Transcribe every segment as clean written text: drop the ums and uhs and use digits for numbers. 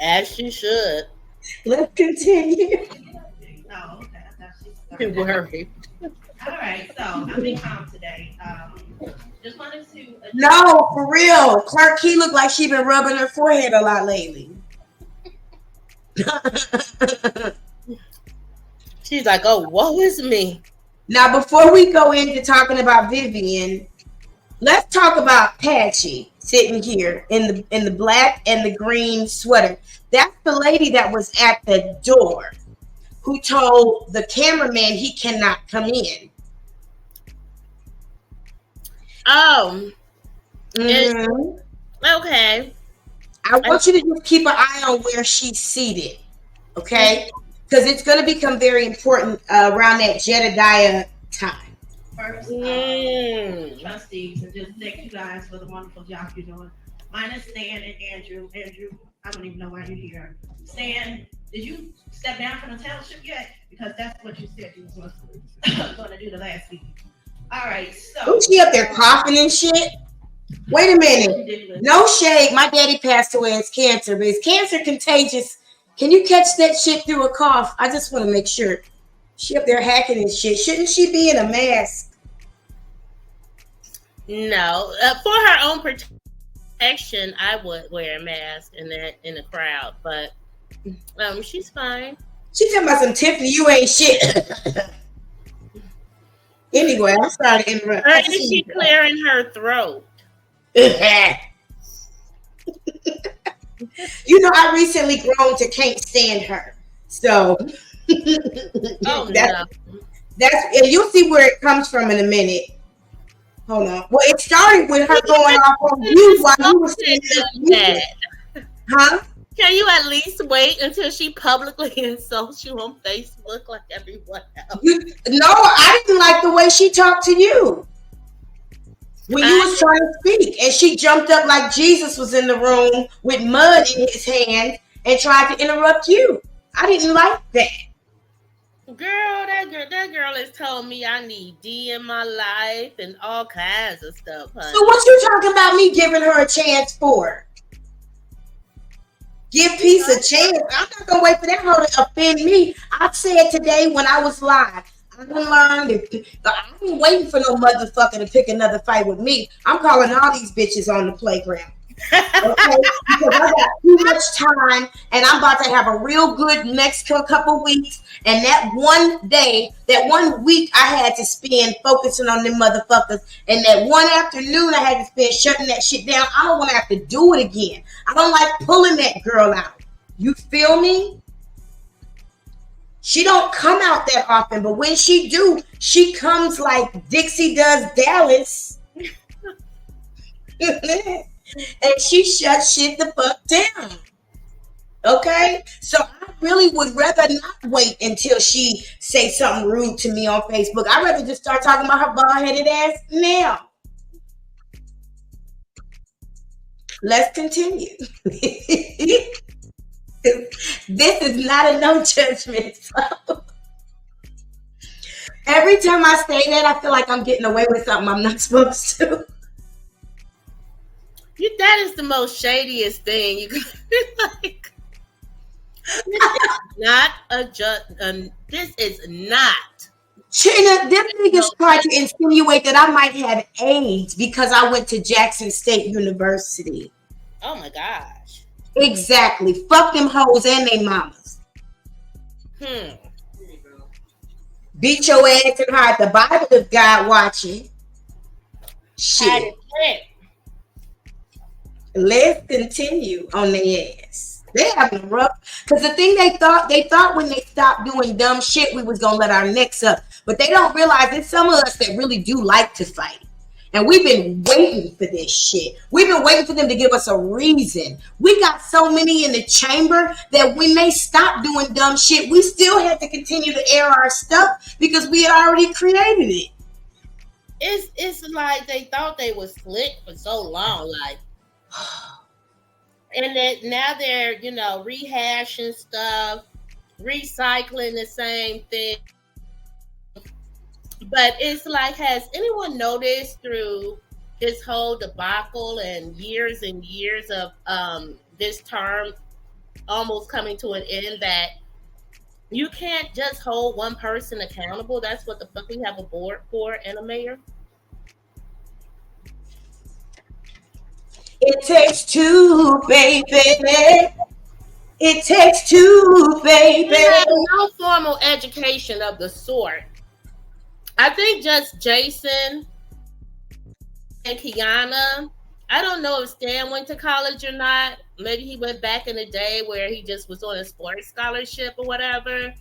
As you should. Let's continue. Oh, okay. I thought she Be started. worried. All right, so I'm being calm today. Just wanted to address. No, for real. Clark Key looked like she been rubbing her forehead a lot lately. She's like, oh, woe is me. Now, before we go into talking about Vivian, let's talk about Patchy sitting here in the black and the green sweater. That's the lady that was at the door who told the cameraman he cannot come in. Oh, Mhm. okay. I want you to just keep an eye on where she's seated, okay? Because it's going to become very important around that Jedediah time. First, trustees, and just thank you guys for the wonderful job you're doing. Minus Stan and Andrew. Andrew, I don't even know why you're here. Stan, did you step down from the township yet? Because that's what you said you was going to do the last week. All right, so. Who's she up there coughing and shit? Wait a minute. No shade. My daddy passed away. It's cancer, but is cancer contagious? Can you catch that shit through a cough? I just want to make sure. She up there hacking and shit. Shouldn't she be in a mask? No, for her own protection, I would wear a mask in the crowd, but she's fine. She talking about some Tiffany, you ain't shit. Anyway, I'm sorry to interrupt. Or is she clearing her throat? You know, I recently grown to can't stand her. So Oh that's, no. and you'll see where it comes from in a minute. Hold on. Well, it started with her going off on you while you were saying that. Huh? Can you at least wait until she publicly insults you on Facebook like everyone else? No, I didn't like the way she talked to you when you was trying to speak, and she jumped up like Jesus was in the room with mud in his hand and tried to interrupt you. I didn't like that. That girl has told me I need D in my life and all kinds of stuff. Honey. So what you talking about me giving her a chance for? Give peace a chance. I'm not gonna wait for that hoe to offend me. I said today when I was live, I done learned I ain't waiting for no motherfucker to pick another fight with me. I'm calling all these bitches on the playground. Okay? Because I got too much time and I'm about to have a real good next couple weeks. And that one day, that 1 week I had to spend focusing on them motherfuckers. And that one afternoon I had to spend shutting that shit down. I don't want to have to do it again. I don't like pulling that girl out. You feel me? She don't come out that often, but when she do, she comes like Dixie does Dallas. And she shuts shit the fuck down. Okay? So I really would rather not wait until she say something rude to me on Facebook. I'd rather just start talking about her bald-headed ass now. Let's continue. This is not a no judgment. So. Every time I say that, I feel like I'm getting away with something I'm not supposed to. That is the most shadiest thing you could like. This is not a this is not. China, them niggas tried to insinuate that I might have AIDS because I went to Jackson State University. Oh my gosh. Exactly. Fuck them hoes and they mamas. Beat your ass and hide the Bible if God watching. Shit. Let's continue on their ass. They having rough. Because the thing they thought when they stopped doing dumb shit, we was going to let our necks up. But they don't realize there's some of us that really do like to fight. And we've been waiting for this shit. We've been waiting for them to give us a reason. We got so many in the chamber that when they stopped doing dumb shit, we still had to continue to air our stuff because we had already created it. It's like they thought they was slick for so long, like, and that now they're rehashing stuff, recycling the same thing. But it's like, has anyone noticed through this whole debacle and years of this term almost coming to an end, that you can't just hold one person accountable. That's what the fuck we have a board for and a mayor. It takes two, baby. It takes two, baby. We have no formal education of the sort. I think just Jason and Kiana. I don't know if Stan went to college or not. Maybe he went back in the day where he just was on a sports scholarship or whatever.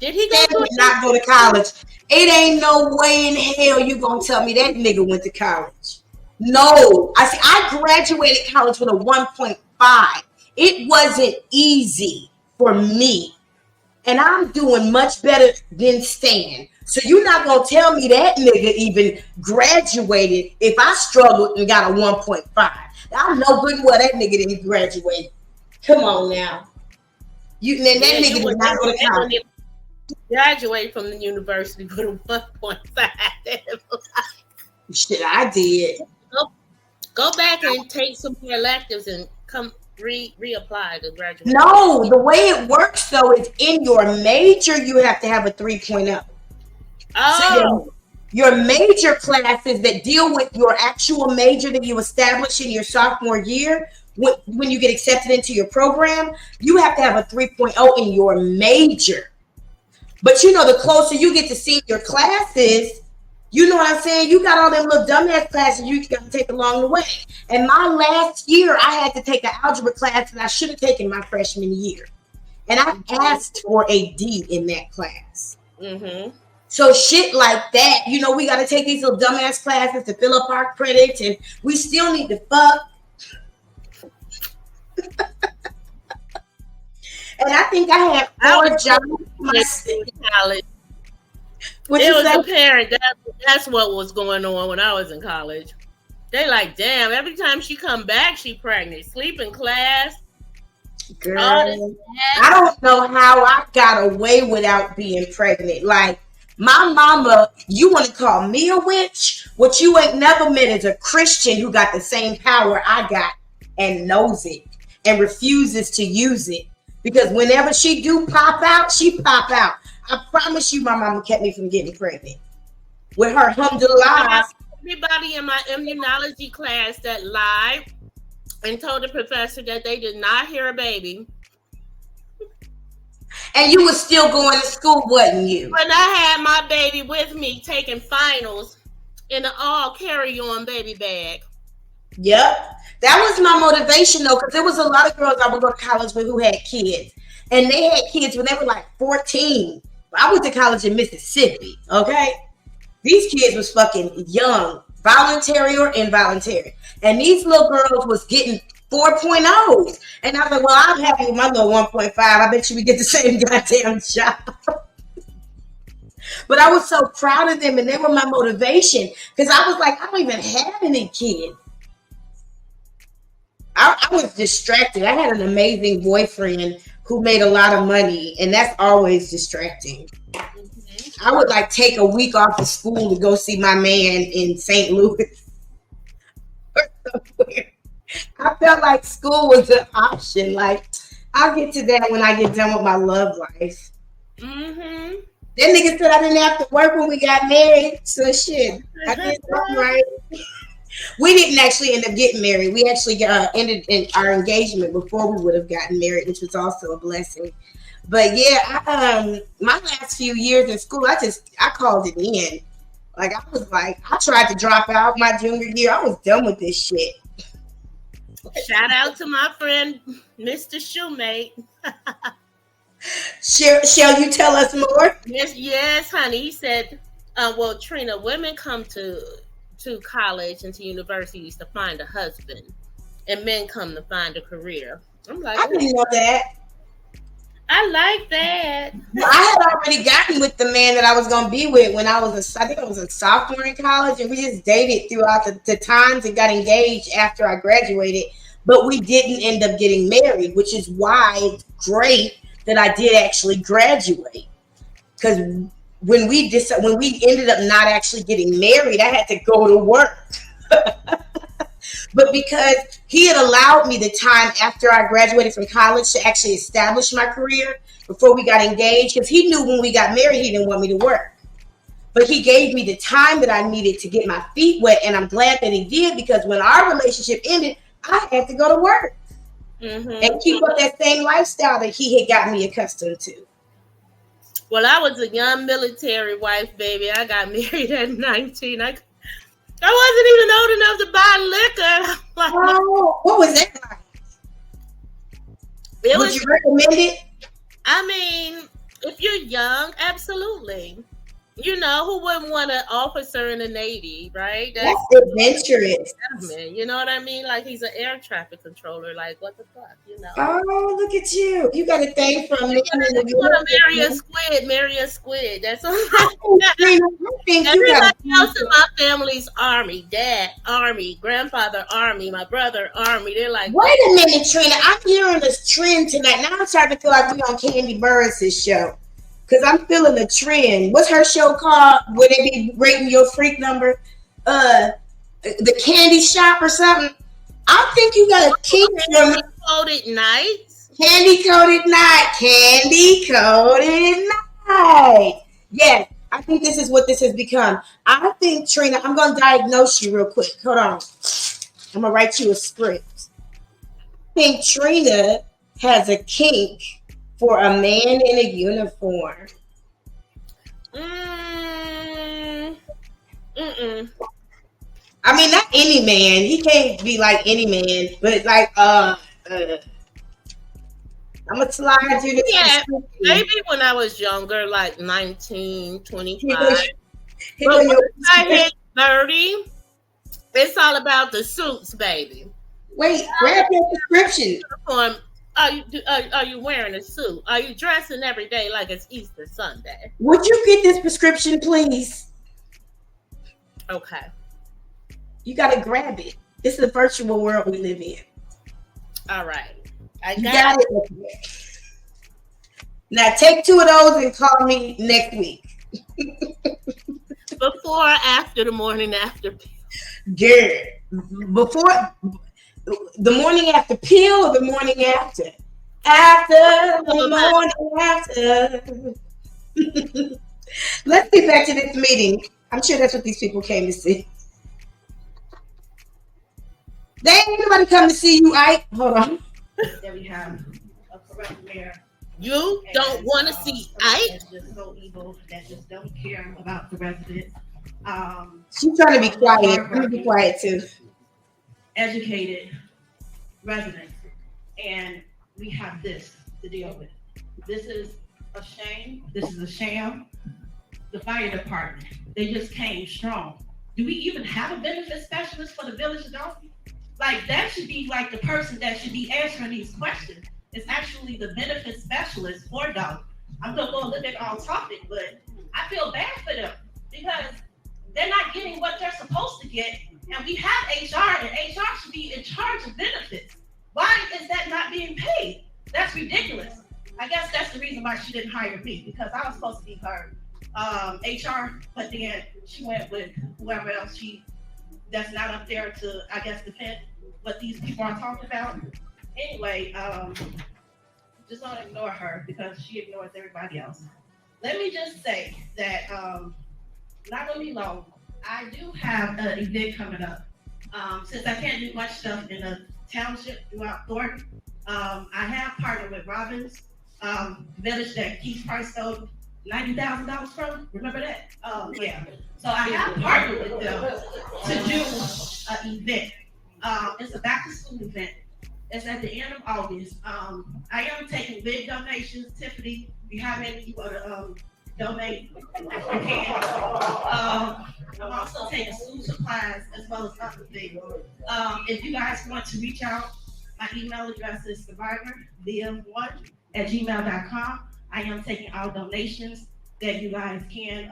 Did he go Stan did not go to college. It ain't no way in hell you gonna tell me that nigga went to college. No. I graduated college with a 1.5. It wasn't easy for me. And I'm doing much better than Stan. So you're not going to tell me that nigga even graduated if I struggled and got a 1.5. I know good well that nigga didn't graduate. Come on now. That nigga did not go to college. Graduate from the university with a 1.5. Shit, I did. Go back and take some more electives and come reapply to graduate. No, the way it works though is in your major you have to have a 3.0. Oh. So your major classes that deal with your actual major that you establish in your sophomore year, when you get accepted into your program, you have to have a 3.0 in your major. But the closer you get to senior classes, you know what I'm saying? You got all them little dumbass classes you got to take along the way. And my last year, I had to take an algebra class that I should have taken my freshman year. And I asked for a D in that class. Mm-hmm. So shit like that, we got to take these little dumbass classes to fill up our credits, and we still need to fuck. And I think I had 4 jobs in college. It was apparent that's what was going on when I was in college. They like, damn, every time she come back, she pregnant. Sleep in class. Girl, I don't know how I got away without being pregnant. Like, my mama, you want to call me a witch? What you ain't never met is a Christian who got the same power I got and knows it and refuses to use it. Because whenever she do pop out, she pop out. I promise you my mama kept me from getting pregnant. With her alhamdulillah. Everybody in my immunology class that lied and told the professor that they did not hear a baby. And you was still going to school, wasn't you? When I had my baby with me taking finals in an all carry-on baby bag. Yep. That was my motivation though, because there was a lot of girls I would go to college with who had kids. And they had kids when they were like 14. I went to college in Mississippi, okay? These kids was fucking young, voluntary or involuntary. And these little girls was getting 4.0s. And I was like, well, I'm happy with my little 1.5. I bet you we get the same goddamn job. But I was so proud of them, and they were my motivation. Because I was like, I don't even have any kids. I was distracted. I had an amazing boyfriend who made a lot of money, and that's always distracting. Mm-hmm. I would like take a week off of school to go see my man in St. Louis or somewhere. I felt like school was an option. Like, I'll get to that when I get done with my love life. Mm-hmm. That nigga said I didn't have to work when we got married, so shit, I did something right. We didn't actually end up getting married. We actually ended in our engagement before we would have gotten married, which was also a blessing. But yeah, my last few years in school, I called it in. Like, I tried to drop out my junior year. I was done with this shit. Shout out to my friend, Mr. Shoemate. Shall you tell us more? Yes, honey. He said, well, Trina, women come to college and to universities to find a husband, and men come to find a career. I'm like, I didn't know that. I like that. Well, I had already gotten with the man that I was going to be with when I think I was a sophomore in college, and we just dated throughout the times and got engaged after I graduated, but we didn't end up getting married, which is why it's great that I did actually graduate. Because when we ended up not actually getting married, I had to go to work. but because he had allowed me the time after I graduated from college to actually establish my career before we got engaged, because he knew when we got married he didn't want me to work. But he gave me the time that I needed to get my feet wet, and I'm glad that he did, because when our relationship ended, I had to go to work and keep up that same lifestyle that he had got me accustomed to. Well, I was a young military wife, baby. I got married at 19. I wasn't even old enough to buy liquor. Oh, what was that like? Would you recommend it? I mean, if you're young, absolutely. You know, who wouldn't want an officer in the Navy, right? That's adventurous. You know what I mean? Like, he's an air traffic controller. Like, what the fuck, you know? Oh, look at you. You got a thing from me. You want to marry a squid. That's all. Everybody else in my family's Army. Dad, Army. Grandfather, Army. My brother, Army. They're like, wait a minute, Trina. I'm hearing this trend tonight. Now I'm starting to feel like we're on Candy Burris' show. Because I'm feeling a trend. What's her show called? Where they be rating your freak number? The Candy Shop or something? I think you got a kink from Candy Coated Nights. Candy Coated Night. Candy Coated Night. Yes, I think this is what this has become. I think, Trina, I'm going to diagnose you real quick. Hold on. I'm going to write you a script. I think Trina has a kink for a man in a uniform. I mean, not any man. He can't be like any man, but like I'm gonna slide you this. Yeah, maybe when I was younger, like 19, 25. But when I hit 30, it's all about the suits, baby. Wait, grab your prescription. Are you wearing a suit? Are you dressing every day like it's Easter Sunday? Would you get this prescription, please? Okay. You gotta grab it. This is the virtual world we live in. All right. You got it. Now take 2 of those and call me next week. Before or after the morning after pill? Yeah. Before the morning after pill or the morning after? After the morning after. Let's get back to this meeting. I'm sure that's what these people came to see. They ain't nobody come to see you, Ike. Hold on. There we have a correct mayor. You don't want to see Ike? That's just so evil. That just don't care about the residents. She's trying to be quiet. I'm gonna be quiet too. Educated residents, and we have this to deal with. This is a shame. This is a sham. The fire department, they just came strong. Do we even have a benefit specialist for the village of Dolphin? Like, that should be like the person that should be answering these questions. It's actually the benefit specialist for Dolphin. I'm gonna go a little bit off topic, but I feel bad for them because they're not getting what they're supposed to get. And we have HR, and HR should be in charge of benefits. Why is that not being paid? That's ridiculous. I guess that's the reason why she didn't hire me, because I was supposed to be her HR, but then she went with whoever else that's not up there to, I guess, defend what these people are talking about. Anyway, just don't ignore her because she ignores everybody else. Let me just say that, not gonna be long, I do have an event coming up. Since I can't do much stuff in the township throughout Thornton, I have partnered with Robbins, village that Keith Price stole $90,000 from. Remember that? Yeah. So I have partnered with them to do an event. It's a back to school event. It's at the end of August. I am taking big donations. Tiffany, if you have any you want to donate, you can. I'm also taking school supplies as well as other things. If you guys want to reach out, my email address is survivorlive1@gmail.com. I am taking all donations that you guys can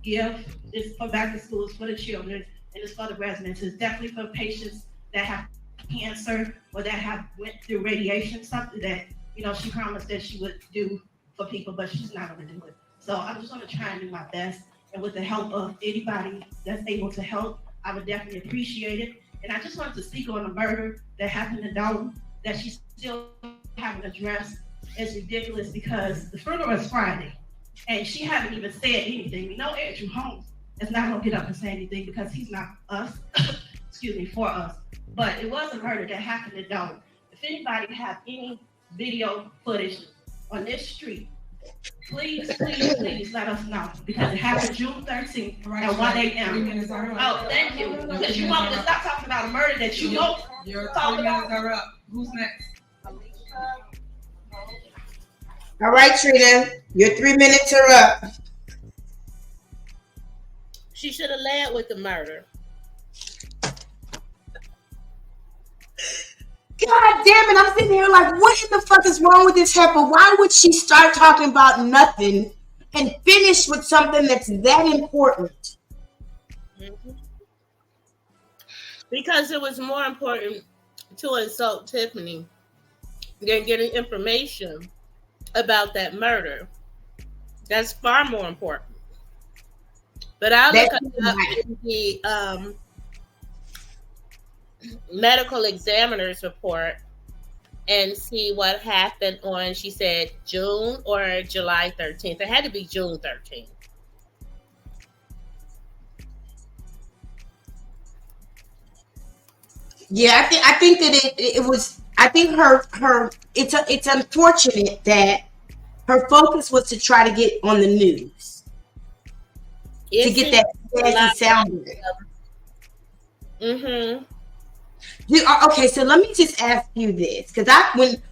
give. It's for back to school, it's for the children, and it's for the residents. It's definitely for patients that have cancer or that have went through radiation, something that, she promised that she would do for people, but she's not going to do it. So I'm just going to try and do my best. And with the help of anybody that's able to help, I would definitely appreciate it. And I just wanted to speak on the murder that happened in Dalton, that she still haven't addressed. It's ridiculous because the funeral is Friday, and she haven't even said anything. We know Andrew Holmes is not going to get up and say anything because he's not us, excuse me, for us. But it was a murder that happened in Dalton. If anybody have any video footage on this street, please let us know, because it happened June 13th at 1 a.m. Oh, thank you. Because you want me to stop talking about a murder that you know. Your 3 minutes are up. Who's next? All right, Trina, your 3 minutes are up. She should have led with the murder. God damn it, I'm sitting here like, what in the fuck is wrong with this heifer? Why would she start talking about nothing and finish with something that's that important? Mm-hmm. Because it was more important to insult Tiffany than getting information about that murder. That's far more important. But I'll look up the medical examiner's report and see what happened on, she said, June or July 13th. It had to be June 13th. Yeah, I think that it was. I think it's unfortunate that her focus was to try to get on the news, to get that fancy sound. Mm-hmm. Okay, so let me just ask you this, because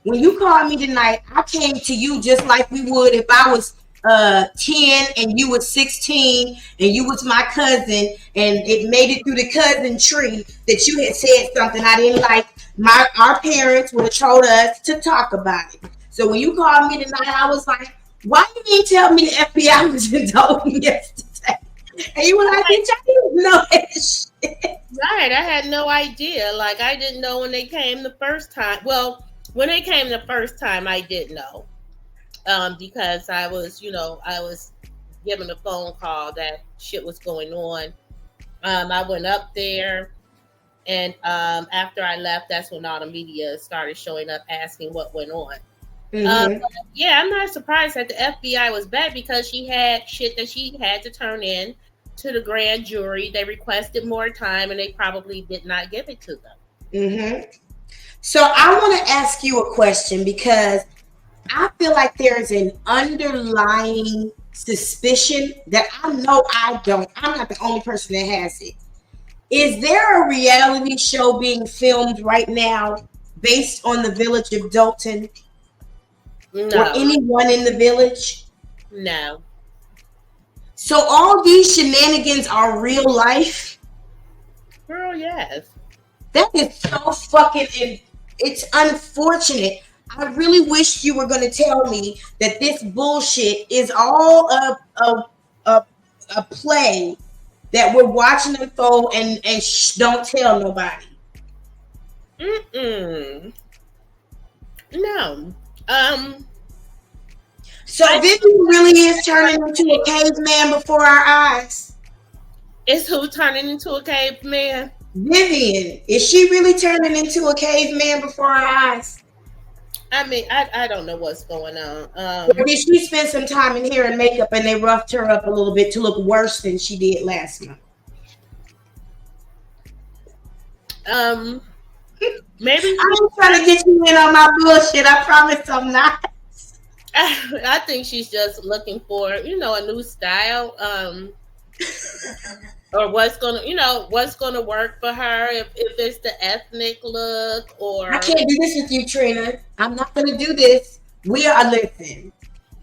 when you called me tonight, I came to you just like we would if I was 10 and you was 16 and you was my cousin, and it made it through the cousin tree that you had said something I didn't like. Our parents would have told us to talk about it. So when you called me tonight, I was like, why you didn't tell me the FBI was in Dalton yesterday? And you were like, bitch, I didn't know that shit. Right, I had no idea. Like, I didn't know when they came the first time. Well, when they came the first time, I did know. Because I was given a phone call that shit was going on. I went up there, and after I left, that's when all the media started showing up asking what went on. Mm-hmm. Yeah, I'm not surprised that the FBI was back, because she had shit that she had to turn in to the grand jury. They requested more time, and they probably did not give it to them. Mm-hmm. So I want to ask you a question, because I feel like there's an underlying suspicion that I'm not the only person that has it. Is there a reality show being filmed right now based on the village of Dalton? No. Or anyone in the village? No. So all these shenanigans are real life? Girl, yes. That is so fucking, it's unfortunate. I really wish you were going to tell me that this bullshit is all a play that we're watching unfold and don't tell nobody. No. So Vivian really is turning into a caveman before our eyes. Is who turning into a caveman? Vivian. Is she really turning into a caveman before our eyes? I mean, I don't know what's going on. Or did she spend some time in hair and makeup and they roughed her up a little bit to look worse than she did last month? Maybe I'm trying to get you in on my bullshit. I promise I'm not. I think she's just looking for, a new style. Or what's gonna work for her, if it's the ethnic look, or I can't do this with you, Trina. I'm not gonna do this. Listen.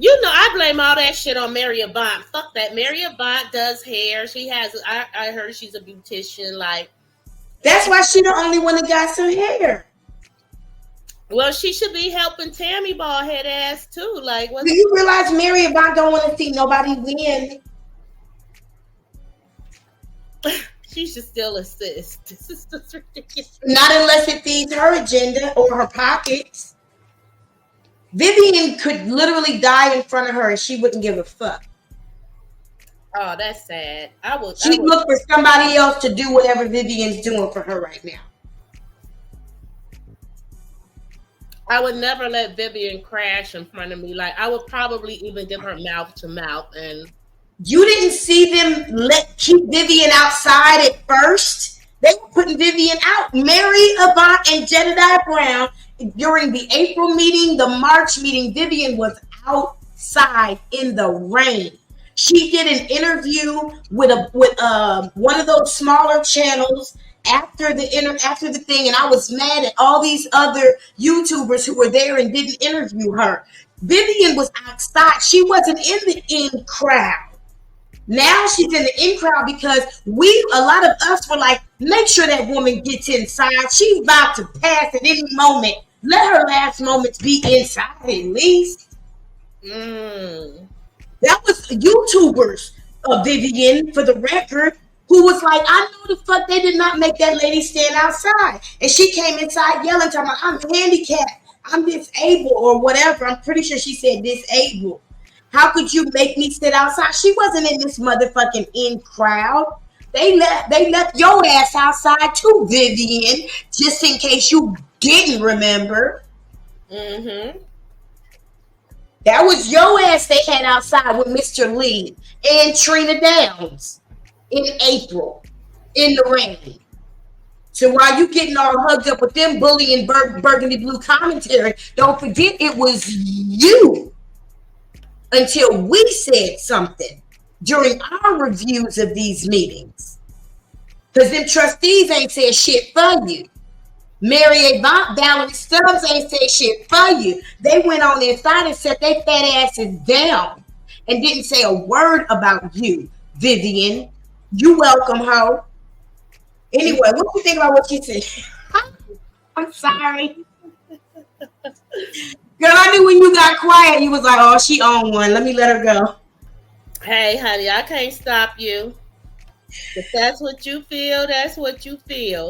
I blame all that shit on Mary Avant. Fuck that. Mary Avant does hair. She has I heard she's a beautician, like that's why she's the only one that got some hair. Well, she should be helping Tammy bald head ass too. Like, what? Do you realize Mary Avant don't want to see nobody win? She should still assist. This is just ridiculous. Not unless it feeds her agenda or her pockets. Vivian could literally die in front of her and she wouldn't give a fuck. Oh, that's sad. She looked for somebody else to do whatever Vivian's doing for her right now. I would never let Vivian crash in front of me. Like, I would probably even give her mouth to mouth. And you didn't see them keep Vivian outside at first. They were putting Vivian out. Mary Avant and Jedediah Brown, during the April meeting, the March meeting, Vivian was outside in the rain. She did an interview with one of those smaller channels after the thing, and I was mad at all these other YouTubers who were there and didn't interview her. Vivian was outside. She wasn't in the in crowd. Now she's in the in crowd because a lot of us were like, make sure that woman gets inside. She's about to pass at any moment. Let her last moments be inside at least. That was YouTubers of Vivian, for the record, who was like, I know the fuck they did not make that lady stand outside. And she came inside yelling, talking about, I'm handicapped, I'm disabled, or whatever. I'm pretty sure she said disabled. How could you make me sit outside? She wasn't in this motherfucking in crowd. They left your ass outside too, Vivian, just in case you didn't remember. Mm-hmm. That was your ass they had outside with Mr. Lee and Trina Downs in April in the rain. So while you getting all hugged up with them bullying burgundy blue commentary, don't forget it was you until we said something during our reviews of these meetings. Because them trustees ain't said shit for you. Mary Avant, Valerie Stubbs ain't said shit for you. They went on their side and set their fat asses down and didn't say a word about you, Vivian. You welcome, ho. Anyway, what do you think about what she said? I'm sorry. Girl, I knew when you got quiet, you was like, oh, she on one. Let me let her go. Hey, honey, I can't stop you. If that's what you feel, that's what you feel.